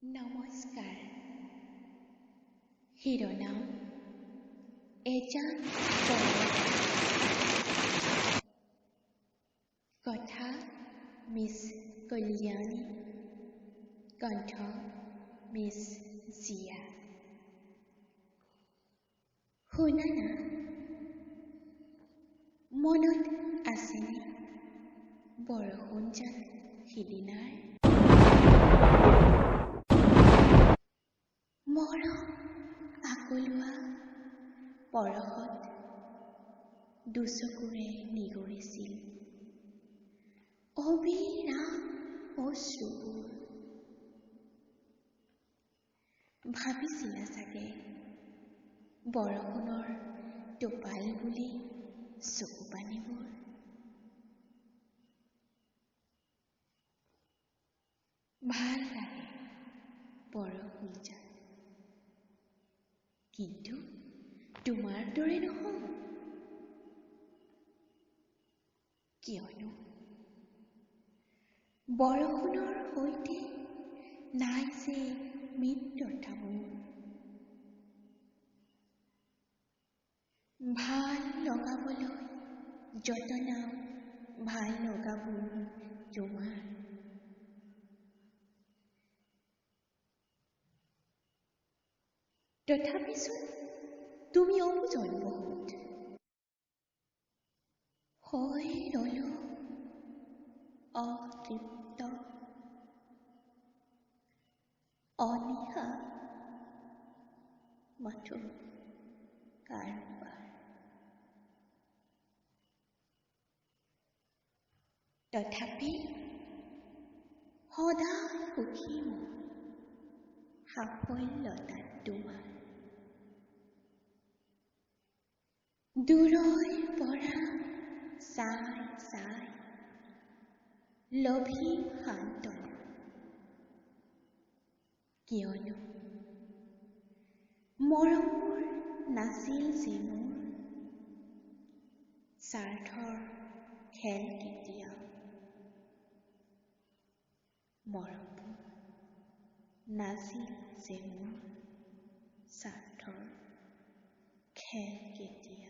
নমস্কাৰ। শিৰোনাম এজন কথা মিছ কল্যাণী, কণ্ঠ মিছ জিয়া। শুনা না, মনত আছেনে বৰষুণ জাক সিদিনাৰ? মৰম আকলোৱা পৰশত দুচকুৰে নিগৰিছিল অবিৰাম অশ্ৰুবোৰ। ভাবিছিলা চাগে বৰষুণৰ টোপাল বুলি চকু পানীবোৰ। ভাল লাগে বৰষুণ জাক, কিন্তু তোমাৰ দৰে নহয়। কিয়নো বৰষুণৰ সৈতে নাই যে মিত্ৰতাবোৰ। ভাল লগাবলৈ যতনাও ভাল লগাবোৰ তোমাৰ। তথাপিচোন তুমি অবুজন বহুত। হৈ ৰলো অতৃপ্ত, অনীহা মাথো কাৰোবাৰ। তথাপি সদায় সুখী মই সাফল্যতাত তোমাৰ। দূৰৈৰ পৰা চাই চাই লভিম সান্তনা, কিয়নো মৰমবোৰ নাছিল যে মোৰ স্বাৰ্থৰ খেল কেতিয়াও। মৰমবোৰ নাছিল যে মোৰ স্বাৰ্থৰ খেল কেতিয়াও।